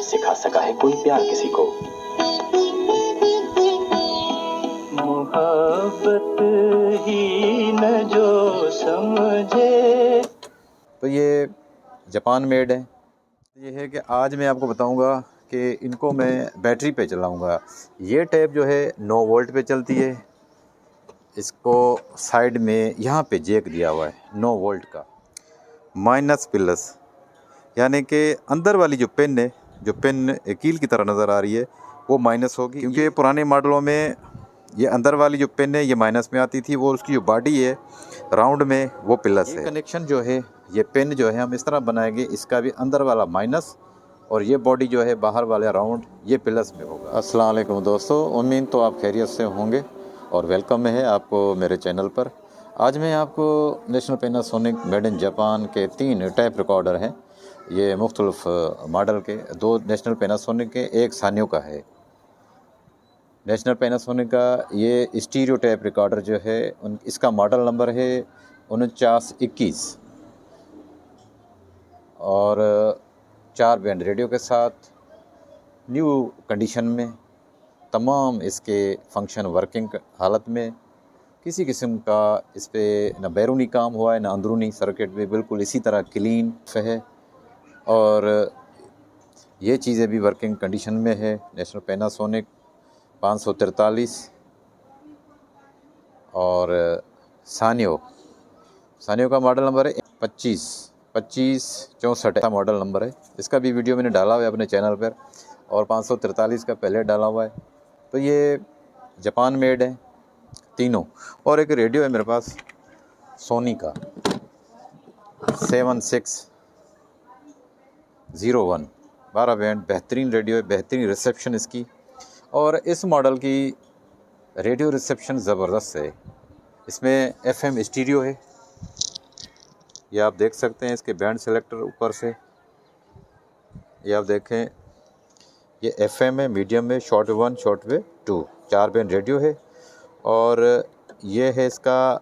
सिखा सका है कोई प्यार किसी को। मोहब्बत ही न जो समझे। तो ये जापान मेड है। ये है कि आज मैं आपको बताऊंगा कि इनको मैं बैटरी पे चलाऊंगा। ये टैप जो है 9 वोल्ट पे चलती है। इसको साइड में यहाँ पे जैक दिया हुआ है 9 वोल्ट का, माइनस प्लस, यानी कि अंदर वाली जो पेन है, जो पेन कील की तरह नज़र आ रही है, वो माइनस होगी, क्योंकि पुराने मॉडलों में ये अंदर वाली जो पेन है ये माइनस में आती थी, वो उसकी जो बॉडी है राउंड में वो प्लस है। कनेक्शन जो है ये पेन जो है हम इस तरह बनाएंगे, इसका भी अंदर वाला माइनस और ये बॉडी जो है बाहर वाले राउंड ये प्लस में होगा। अस्सलाम वालेकुम दोस्तों, उम्मीद तो आप खैरियत से होंगे और वेलकम है आपको मेरे चैनल पर। आज मैं आपको national Panasonic made in Japan के 3 टैप रिकॉर्डर हैं। ये मुख्तलिफ मॉडल के, 2 नेशनल पैनासोनिक के, 1 सानियो का है। नेशनल पैनासोनिक का ये स्टीरियो टैप रिकॉर्डर जो है इसका मॉडल नंबर है 4921 और 4 बैंड रेडियो के साथ न्यू कंडीशन में, तमाम इसके फंक्शन वर्किंग हालत में, किसी किस्म का इस पर न बैरूनी काम हुआ है न अंदरूनी सर्किट भी, बिल्कुल इसी तरह क्लीन है और ये चीज़ें भी वर्किंग कंडीशन में है। नेशनल पैनासोनिक 543 और सानियो का मॉडल नंबर है 2564 का मॉडल नंबर है। इसका भी वीडियो मैंने डाला हुआ है अपने चैनल पर और 543 का पहले डाला हुआ है। तो ये जापान मेड है तीनों। और एक रेडियो है मेरे पास सोनी का 7601, 12 बैंड, बेहतरीन रेडियो है, बेहतरीन रिसेप्शन इसकी। और इस मॉडल की रेडियो रिसेप्शन ज़बरदस्त है। इसमें FM स्टीरियो है, ये आप देख सकते हैं। इसके बैंड सेलेक्टर ऊपर से ये आप देखें, ये FM है, मीडियम में, short wave 1, short wave 2, 4 band radio है। और ये है इसका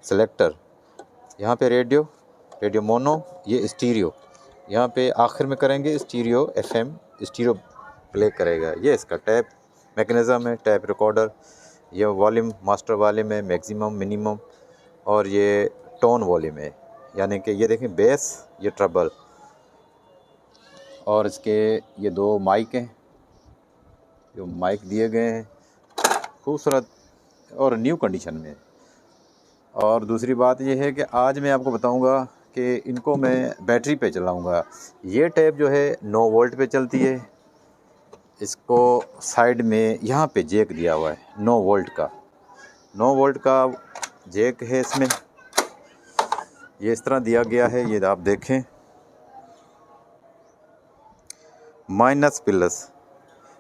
सेलेक्टर, यहाँ पे रेडियो मोनो, ये स्टीरियो, यहाँ पे आखिर में करेंगे स्टीरियो, FM स्टीरियो प्ले करेगा। ये इसका टैप मैकेनिज़्म है, टैप रिकॉर्डर। ये वॉल्यूम, मास्टर वॉल्यूम है, मैक्सिमम, मिनिमम, और ये टोन वॉल्यूम है, यानी कि ये देखें बेस, ये ट्रबल। और इसके ये 2 माइक हैं, जो माइक दिए गए हैं, खूबसूरत और न्यू कंडीशन में। और दूसरी बात ये है कि आज मैं आपको बताऊंगा कि इनको मैं बैटरी पे चलाऊंगा। ये टैप जो है 9 वोल्ट पे चलती है। इसको साइड में यहाँ पे जैक दिया हुआ है 9 वोल्ट का जैक है इसमें। ये इस तरह दिया गया है, ये आप देखें, माइनस प्लस,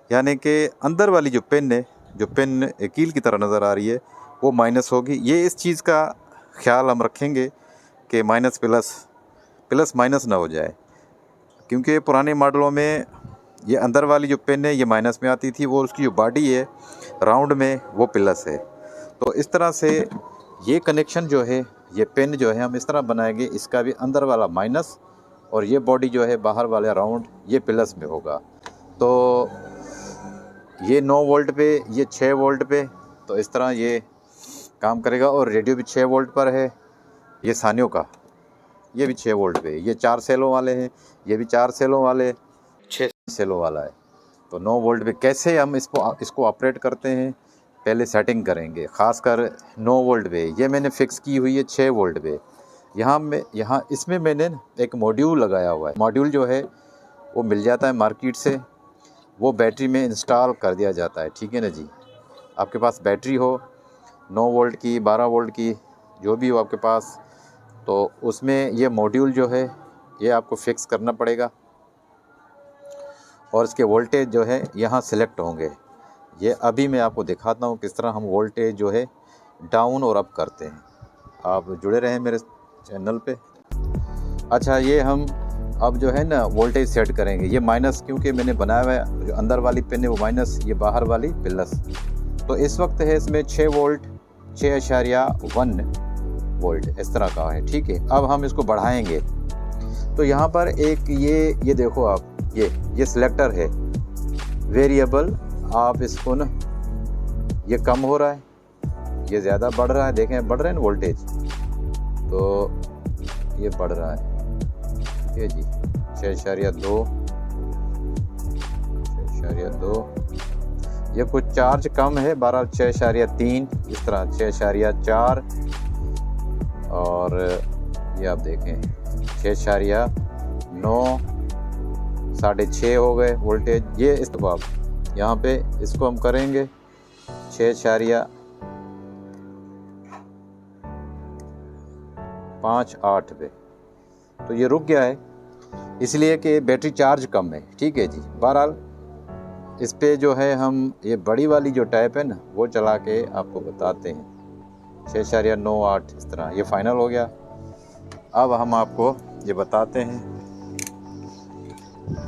यानी कि अंदर वाली जो पेन है, जो पेन कील की तरह नज़र आ रही है, वो माइनस होगी। ये इस चीज़ का ख्याल हम रखेंगे कि माइनस प्लस माइनस ना हो जाए, क्योंकि पुराने मॉडलों में ये अंदर वाली जो पेन है ये माइनस में आती थी, वो उसकी जो बॉडी है राउंड में वो प्लस है। तो इस तरह से ये कनेक्शन जो है, ये पेन जो है हम इस तरह बनाएंगे, इसका भी अंदर वाला माइनस और ये बॉडी जो है बाहर वाले राउंड ये प्लस में होगा। तो ये 9 वोल्ट पे, ये 6 वोल्ट पे, तो इस तरह ये काम करेगा। और रेडियो भी 6 वोल्ट पर है, ये सानियो का, ये भी 6 वोल्ट पे, ये 4 सेलों वाले हैं, ये भी 4 सेलों वाले, 6 सेलों वाला है। तो 9 वोल्ट पे कैसे हम इसको ऑपरेट करते हैं, पहले सेटिंग करेंगे। ख़ासकर 9 वोल्ट पे ये मैंने फ़िक्स की हुई है 6 वोल्ट पे। यहाँ इसमें मैंने एक मॉड्यूल लगाया हुआ है। मॉड्यूल जो है वो मिल जाता है मार्केट से, वो बैटरी में इंस्टॉल कर दिया जाता है। ठीक है ना जी, आपके पास बैटरी हो 9 वोल्ट की, 12 वोल्ट की, जो भी हो आपके पास, तो उसमें ये मॉड्यूल जो है ये आपको फ़िक्स करना पड़ेगा और इसके वोल्टेज जो है यहाँ सिलेक्ट होंगे। ये अभी मैं आपको दिखाता हूँ किस तरह हम वोल्टेज जो है डाउन और अप करते हैं। आप जुड़े रहें मेरे चैनल पे। अच्छा, ये हम अब जो है ना वोल्टेज सेट करेंगे। ये माइनस, क्योंकि मैंने बनाया हुआ है, जो अंदर वाली पिन है वो माइनस, ये बाहर वाली प्लस। तो इस वक्त है इसमें 6 वोल्ट, 6.1 वोल्ट इस तरह का है। ठीक है, अब हम इसको बढ़ाएंगे। तो यहाँ पर एक ये देखो आप, ये सिलेक्टर है वेरिएबल। आप इसको ना, ये कम हो रहा है, ये ज़्यादा बढ़ रहा है, देखें बढ़ रहे हैं ना वोल्टेज, तो ये बढ़ रहा है, ठीक है जी। 6.2 6.2, ये कुछ चार्ज कम है, 6.3 इस तरह 6.4, और ये आप देखें 6.9, 6.5 हो गए वोल्टेज। ये इसको आप यहाँ पे इसको हम करेंगे 6.58 पे, तो ये रुक गया है इसलिए कि बैटरी चार्ज कम है, ठीक है जी। बहरहाल इस पे जो है हम ये बड़ी वाली जो टैप है ना वो चला के आपको बताते हैं। 6.98 इस तरह ये फाइनल हो गया। अब हम आपको ये बताते हैं,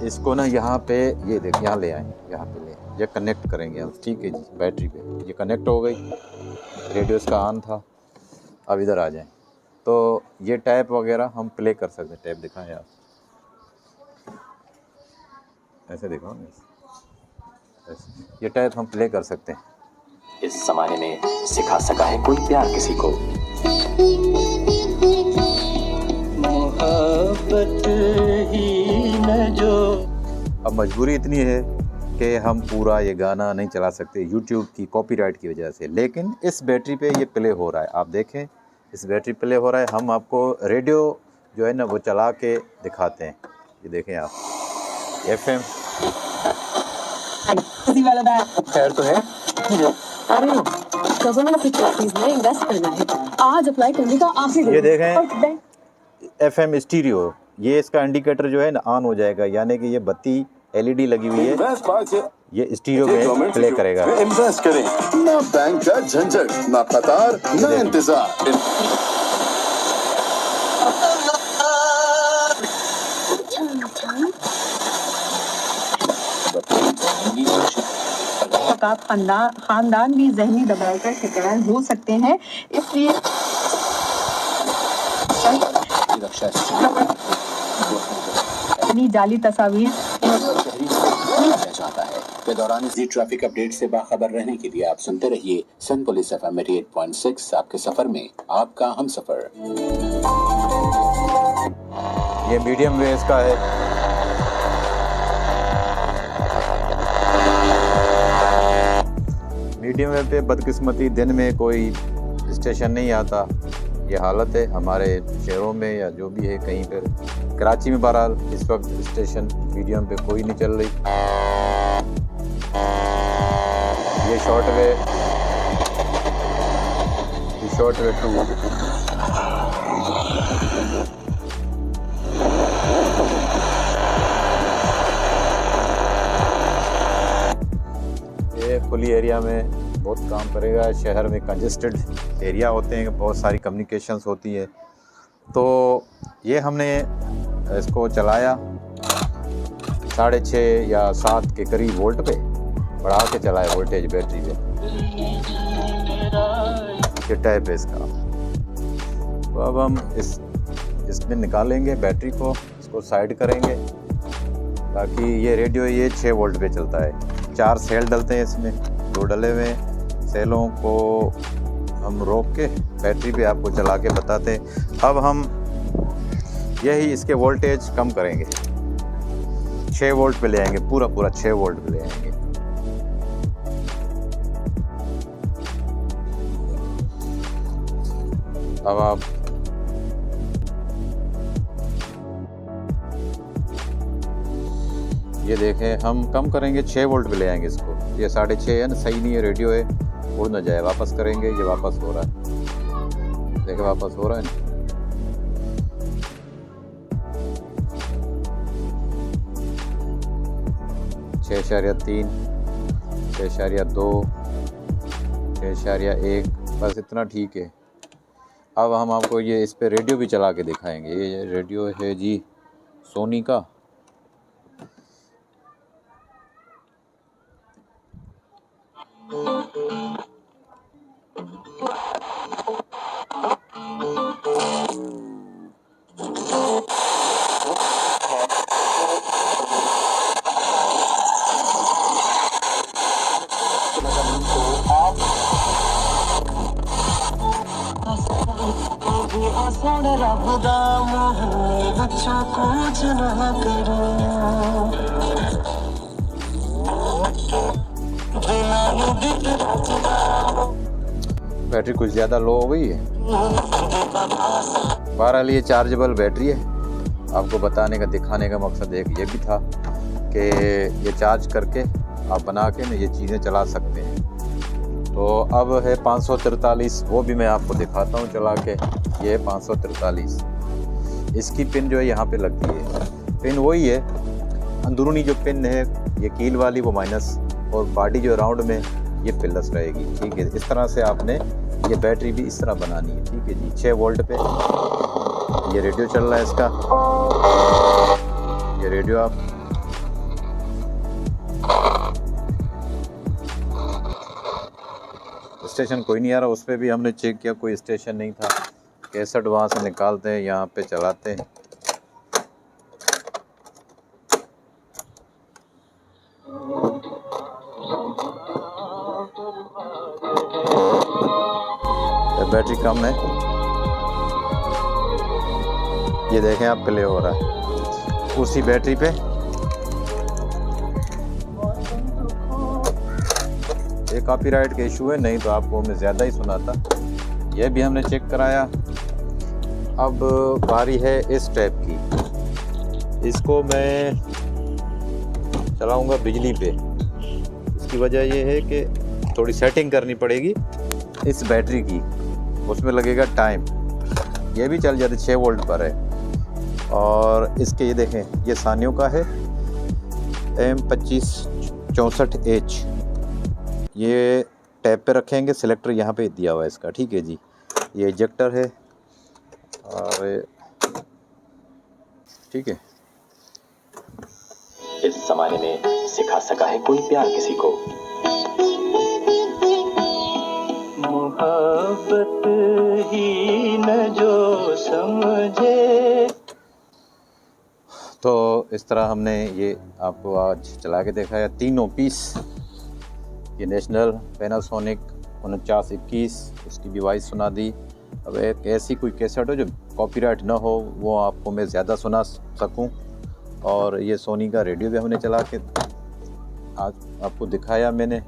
इसको ना यहाँ पे ये देख, यहाँ ले आए, यहाँ पे ले ये कनेक्ट करेंगे हम, ठीक है जी। बैटरी पे ये कनेक्ट हो गई, रेडियो इसका ऑन था। अब इधर आ जाएं तो ये टैप वगैरह हम प्ले कर सकते हैं। टैप दिखाएं आप, ऐसे दिखाओ, ऐसे ये टैप हम प्ले कर सकते हैं। इस जमाने में सिखा सका है कोई प्यार किसी को, मोहब्बत ही न जो। अब मजबूरी इतनी है कि हम पूरा ये गाना नहीं चला सकते यूट्यूब की कॉपीराइट की वजह से, लेकिन इस बैटरी पे ये प्ले हो रहा है। आप देखें इस बैटरी प्ले हो रहा है। हम आपको रेडियो जो है ना वो चला के दिखाते हैं। ये देखें आप, FM खैर तो है। अरे गवर्नमेंट सिक्योरिटीज में इन्वेस्ट करना है, आज अप्लाई करने का आखिरी दिन। ये देखें FM स्टीरियो, ये इसका इंडिकेटर जो है ना ऑन हो जाएगा, यानी कि ये बत्ती LED लगी हुई है, ये स्टीरियो में प्ले करेगा। इन्वेस्ट करें, ना बैंक का झंझट, ना कतार, ना इंतजार। खानदान भी जहनी दबाव का शिकार हो सकते हैं, इसलिए जाली तस्वीर चाहता है के दौरान इसी ट्रैफिक अपडेट से बाखबर रहने के लिए आप सुनते रहिए सन पुलिस FM 88.6, आपके सफर में आपका हम सफर। ये मीडियम वेव का है। मीडियम वेव पे बदकिस्मती दिन में कोई स्टेशन नहीं आता, ये हालत है हमारे शहरों में या जो भी है कहीं पर। कराची में बहरहाल इस वक्त स्टेशन मीडियम पे कोई नहीं चल रही। ये शॉर्ट वेव 2। ये खुली एरिया में बहुत काम करेगा। शहर में कंजेस्टेड एरिया होते हैं, बहुत सारी कम्युनिकेशंस होती है, तो ये हमने इसको चलाया 6.5 या 7 के करीब वोल्ट पे बढ़ा के चलाया वोल्टेज बैटरी पे। ये टैप है इसका। तो अब हम इसमें निकालेंगे बैटरी को, इसको साइड करेंगे ताकि ये रेडियो ये 6 वोल्ट पे चलता है। 4 सेल डलते हैं इसमें, 2 डले हुए सेलों को हम रोक के बैटरी पे आपको चला के बताते हैं। अब हम यही इसके वोल्टेज कम करेंगे, 6 वोल्ट पे ले आएंगे, पूरा 6 वोल्ट पे ले आएंगे। अब आप ये देखें, हम कम करेंगे, 6 वोल्ट पे ले आएंगे इसको। ये 6.5 है ना, सही नहीं है, रेडियो है, उड़ ना जाए। वापस करेंगे, ये वापस हो रहा है, देखें वापस हो रहा है ना। 6.3, 6.2, 6.1, बस इतना ठीक है। अब हम आपको ये इस पे रेडियो भी चला के दिखाएंगे। ये रेडियो है जी सोनी का। बैटरी कुछ ज़्यादा लो हो गई है। बहरहाल ये चार्जेबल बैटरी है। आपको बताने का दिखाने का मकसद एक ये भी था कि ये चार्ज करके आप बना के ना ये चीज़ें चला सकते हैं। तो अब है 543, वो भी मैं आपको दिखाता हूँ चला के। ये है 543, इसकी पिन जो है यहाँ पे लगती है। पिन वही है, अंदरूनी जो पिन है ये कील वाली वो माइनस, और बॉडी जो राउंड में ये प्लस रहेगी। ठीक है, इस तरह से आपने ये बैटरी भी इस तरह बनानी है। ठीक है जी, 6 वोल्ट पे ये रेडियो चल रहा है इसका। ये रेडियो आप स्टेशन कोई नहीं आ रहा, उस पर भी हमने चेक किया, कोई स्टेशन नहीं था। कैसेट वहाँ से निकालते हैं, यहाँ पे चलाते हैं। बैटरी कम है, ये देखें आप, प्ले हो रहा है उसी बैटरी पे। ये कॉपीराइट का इशू है, नहीं तो आपको मैं ज़्यादा ही सुनाता। ये भी हमने चेक कराया। अब बारी है इस टाइप की, इसको मैं चलाऊंगा बिजली पे। इसकी वजह ये है कि थोड़ी सेटिंग करनी पड़ेगी इस बैटरी की, उसमें लगेगा टाइम। ये भी चल जाती 6 वोल्ट पर है। और इसके ये देखें, ये सानियों का है, M2564H। ये टैब पे रखेंगे, सिलेक्टर यहाँ पे दिया हुआ है इसका। ठीक है जी, ये इजेक्टर है और ठीक है। इस जमाने में सिखा सका है कोई प्यार किसी को, मोहब्बत ही न जो समझे। तो इस तरह हमने ये आपको आज चला के देखा है। 3 पीस, ये नेशनल पैनासोनिक 4921, उसकी भी वॉइस सुना दी। अब एक ऐसी कोई कैसेट हो जो कॉपीराइट ना हो, वो आपको मैं ज़्यादा सुना सकूं। और ये सोनी का रेडियो भी हमने चला के आज आपको दिखाया मैंने।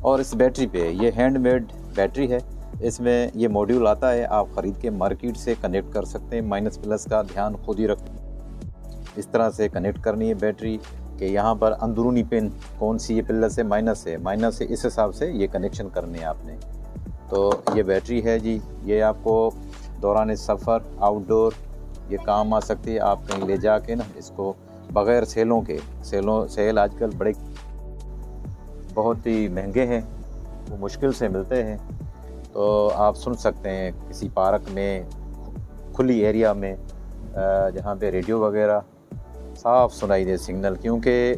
और इस बैटरी पे, ये हैंडमेड बैटरी है, इसमें ये मॉड्यूल आता है, आप ख़रीद के मार्केट से कनेक्ट कर सकते हैं। माइनस प्लस का ध्यान खुद ही रखें, इस तरह से कनेक्ट करनी है बैटरी कि यहाँ पर अंदरूनी पिन कौन सी, ये प्लस है माइनस है, माइनस है, इस हिसाब से ये कनेक्शन करने हैं आपने। तो ये बैटरी है जी, ये आपको दौरान सफ़र आउटडोर ये काम आ सकती है। आप कहीं ले जाके ना इसको बग़ैर सेलों के, सेल आजकल बड़े बहुत ही महंगे हैं, वो मुश्किल से मिलते हैं। तो आप सुन सकते हैं किसी पार्क में, खुली एरिया में, जहाँ पे रेडियो वगैरह साफ सुनाई दे सिग्नल, क्योंकि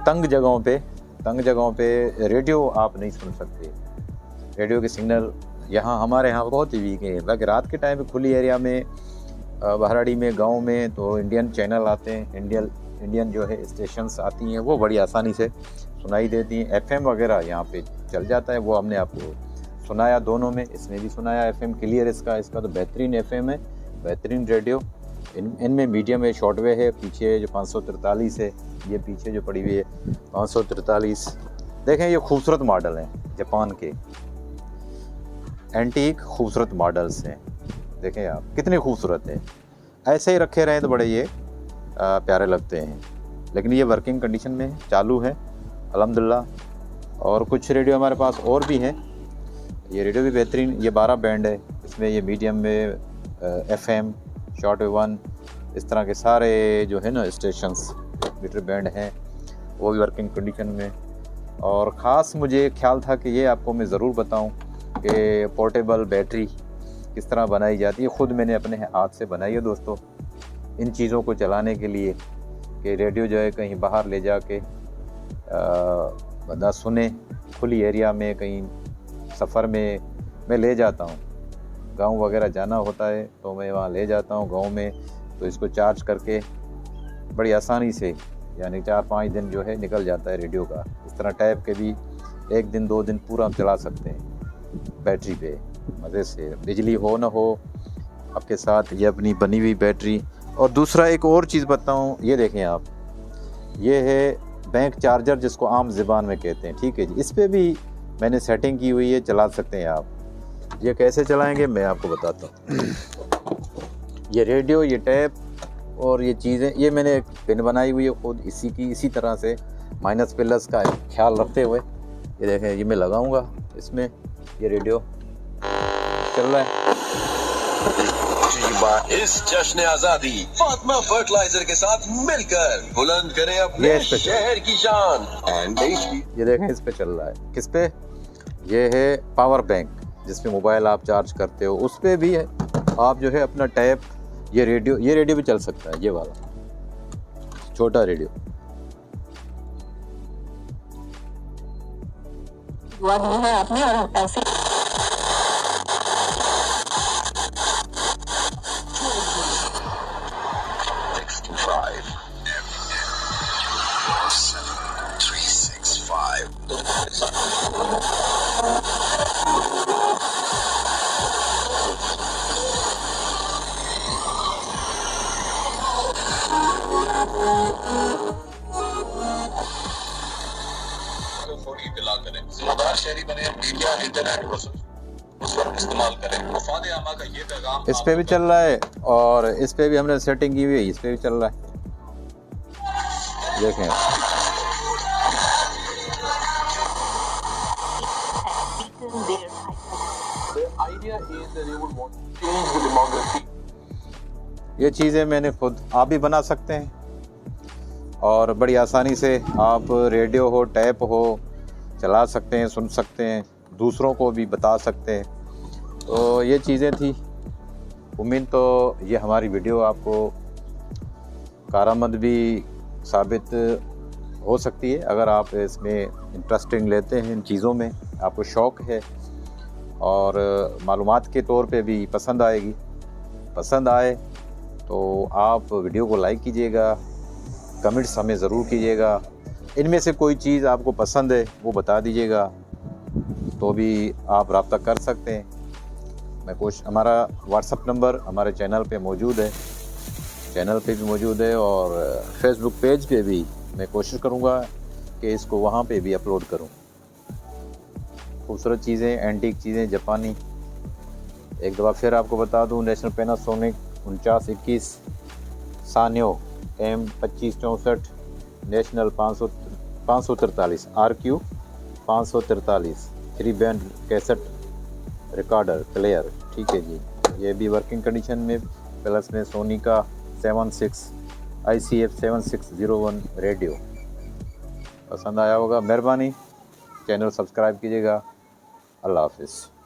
तंग जगहों पे रेडियो आप नहीं सुन सकते। रेडियो के सिग्नल यहाँ हमारे यहाँ बहुत ही वीक है। बाकी रात के टाइम पे खुली एरिया में, बहराड़ी में, गांव में तो इंडियन चैनल आते हैं, इंडियन जो है स्टेशंस आती हैं, वो बड़ी आसानी से सुनाई देती हैं। एफएम वगैरह यहाँ पे चल जाता है, वो हमने आपको सुनाया दोनों में, इसमें भी सुनाया। एफएम क्लियर इसका तो बेहतरीन एफएम है, बेहतरीन रेडियो। इनमें मीडियम है, शॉर्ट वे है। पीछे जो 543 है, ये पीछे जो पड़ी हुई है 543, देखें ये खूबसूरत मॉडल हैं, जापान के एंटीक खूबसूरत मॉडल्स हैं। देखें आप कितने खूबसूरत हैं, ऐसे ही रखे रहें तो बड़े ये प्यारे लगते हैं। लेकिन ये वर्किंग कंडीशन में चालू है अल्हम्दुलिल्लाह। और कुछ रेडियो हमारे पास और भी हैं, ये रेडियो भी बेहतरीन, ये 12 बैंड है, इसमें ये मीडियम में FM, शॉर्ट वेव 1, इस तरह के सारे जो है ना स्टेशंस मीटर बैंड हैं, वो भी वर्किंग कंडीशन में। और ख़ास मुझे ख्याल था कि ये आपको मैं ज़रूर बताऊं कि पोर्टेबल बैटरी किस तरह बनाई जाती है। ख़ुद मैंने अपने हाथ से बनाई है दोस्तों, इन चीज़ों को चलाने के लिए कि रेडियो जो है कहीं बाहर ले जाके बंदा सुने, खुली एरिया में, कहीं सफ़र में मैं ले जाता हूँ। गांव वगैरह जाना होता है तो मैं वहाँ ले जाता हूँ गांव में, तो इसको चार्ज करके बड़ी आसानी से, यानी 4-5 दिन जो है निकल जाता है रेडियो का। इस तरह टैब के भी 1 दिन 2 दिन पूरा हम चला सकते हैं बैटरी पे मज़े से। बिजली हो ना हो, आपके साथ ये अपनी बनी हुई बैटरी। और दूसरा एक और चीज़ बताऊं, ये देखें आप, ये है बैंक चार्जर जिसको आम ज़बान में कहते हैं, ठीक है जी। इस पर भी मैंने सेटिंग की हुई है, चला सकते हैं आप। ये कैसे चलाएंगे मैं आपको बताता हूँ। ये रेडियो, ये टैप और ये चीज़ें, ये मैंने एक पिन बनाई हुई है खुद इसी तरह से माइनस प्लस का ख्याल रखते हुए। ये देखें, ये मैं लगाऊंगा इसमें, ये रेडियो चल रहा है। इस जश्न आजादी फातिमा फर्टिलाइजर के साथ मिलकर बुलंद करें अपने शहर की शान एंड देश की। ये देखें, इस पे चल रहा है। किस पे? ये है पावर बैंक जिसपे मोबाइल आप चार्ज करते हो, उस पे भी है आप जो है अपना टैप, ये रेडियो भी चल सकता है, ये वाला छोटा रेडियो। आपने और ऐसे शहरी बने, मीडिया, इंटरनेट उसका इस्तेमाल करें। मुफाद आमा का ये पैगाम इस पे भी चल रहा है और इस पे भी हमने सेटिंग की हुई है, इस पे भी चल रहा है। देखें, ये चीज़ें मैंने खुद, आप भी बना सकते हैं और बड़ी आसानी से आप रेडियो हो, टैप हो, चला सकते हैं, सुन सकते हैं, दूसरों को भी बता सकते हैं। तो ये चीज़ें थी। उम्मीद तो ये हमारी वीडियो आपको कारआमद भी साबित हो सकती है अगर आप इसमें इंटरेस्टिंग लेते हैं, इन चीज़ों में आपको शौक़ है और मालूमात के तौर पे भी पसंद आएगी। पसंद आए तो आप वीडियो को लाइक कीजिएगा, कमेंट्स हमें ज़रूर कीजिएगा। इनमें से कोई चीज़ आपको पसंद है वो बता दीजिएगा, तो भी आप रब्ता कर सकते हैं। हमारा व्हाट्सअप नंबर हमारे चैनल पे मौजूद है, चैनल पे भी मौजूद है और फेसबुक पेज पे भी मैं कोशिश करूँगा कि इसको वहाँ पे भी अपलोड करूँ। खूबसूरत चीज़ें, एंटीक चीज़ें, जापानी। एक दफ़ा फिर आपको बता दूँ, national Panasonic 4921 सानियो M2564 national 543 RQ 543 3 band cassette recorder player, ठीक है जी। ये भी वर्किंग कंडीशन में, प्लस में सोनी का 76 ICF 7601 रेडियो। पसंद आया होगा, मेहरबानी, चैनल सब्सक्राइब कीजिएगा। अल्लाह हाफिज़।